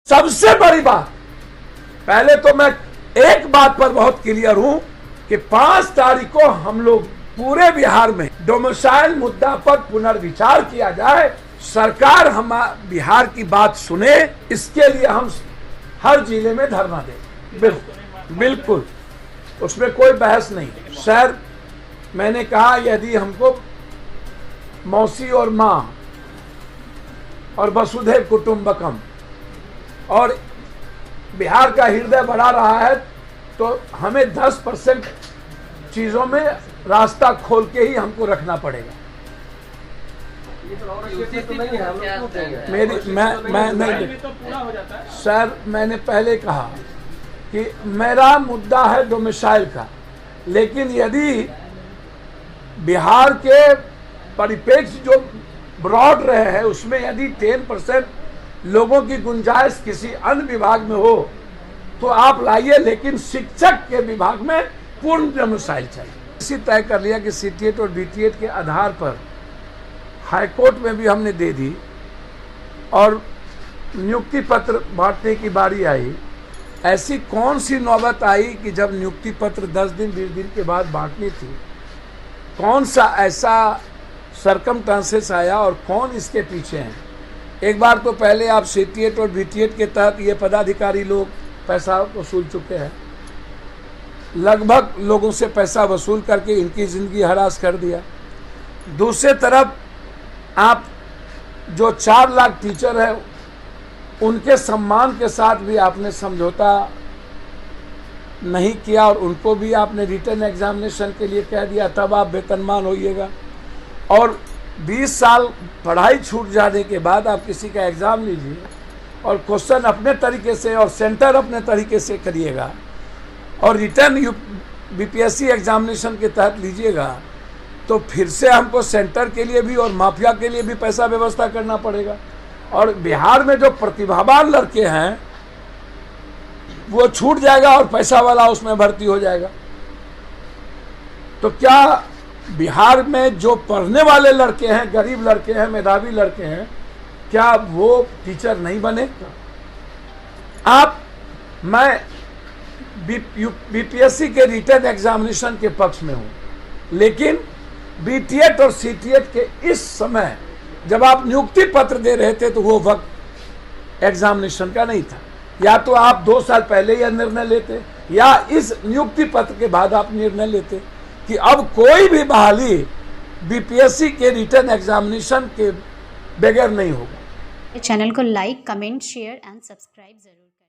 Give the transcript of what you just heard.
सबसे बड़ी बात, पहले तो मैं एक बात पर बहुत क्लियर हूं कि 5 तारीख को हम लोग पूरे बिहार में डोमिसाइल मुद्दा पर पुनर्विचार किया जाए। सरकार हम बिहार की बात सुने, इसके लिए हम हर जिले में धरना दें। बिल्कुल बिल्कुल, उसमें कोई बहस नहीं। सर, मैंने कहा यदि हमको मौसी और माँ और वसुधैव कुटुंबकम और बिहार का हृदय बढ़ा रहा है तो हमें 10% चीजों में रास्ता खोल के ही हमको रखना पड़ेगा। मेरी मैं नहीं सर, मैंने पहले कहा कि मेरा मुद्दा है डोमिसाइल का, लेकिन यदि बिहार के परिप्रेक्ष्य जो ब्रॉड रहे हैं उसमें यदि 10% लोगों की गुंजाइश किसी अन्य विभाग में हो तो आप लाइए, लेकिन शिक्षक के विभाग में पूर्ण डोमिसाइल चाहिए। इसी तय कर लिया कि सीटीएट और बीटीएट के आधार पर हाईकोर्ट में भी हमने दे दी और नियुक्ति पत्र बांटने की बारी आई। ऐसी कौन सी नौबत आई कि जब नियुक्ति पत्र 10 दिन 20 दिन के बाद बांटनी थी? कौन सा ऐसा सरकमस्टांसेस आया और कौन इसके पीछे हैं? एक बार तो पहले आप सीटीएट और बीटीएट के तहत ये पदाधिकारी लोग पैसा वसूल चुके हैं, लगभग लोगों से पैसा वसूल करके इनकी ज़िंदगी हरास कर दिया। दूसरे तरफ आप जो 4 लाख टीचर हैं उनके सम्मान के साथ भी आपने समझौता नहीं किया और उनको भी आपने रिटर्न एग्जामिनेशन के लिए कह दिया, तब आप वेतनमान होइएगा। और 20 साल पढ़ाई छूट जाने के बाद आप किसी का एग्ज़ाम लीजिए और क्वेश्चन अपने तरीके से और सेंटर अपने तरीके से करिएगा और रिटर्न बीपीएससी एग्जामिनेशन के तहत लीजिएगा, तो फिर से हमको सेंटर के लिए भी और माफिया के लिए भी पैसा व्यवस्था करना पड़ेगा। और बिहार में जो प्रतिभावान लड़के हैं वो छूट जाएगा और पैसा वाला उसमें भर्ती हो जाएगा। तो क्या बिहार में जो पढ़ने वाले लड़के हैं, गरीब लड़के हैं, मेधावी लड़के हैं, क्या वो टीचर नहीं बने? मैं बीपीएससी के रिटर्न एग्जामिनेशन के पक्ष में हूं, लेकिन बीटीएट और सीटीएट के इस समय जब आप नियुक्ति पत्र दे रहे थे तो वो वक्त एग्जामिनेशन का नहीं था। या तो आप 2 साल पहले यह निर्णय लेते या इस नियुक्ति पत्र के बाद आप निर्णय लेते कि अब कोई भी बहाली बीपीएससी के रिटर्न एग्जामिनेशन के बगैर नहीं होगा। चैनल को like, comment, share and subscribe जरूर।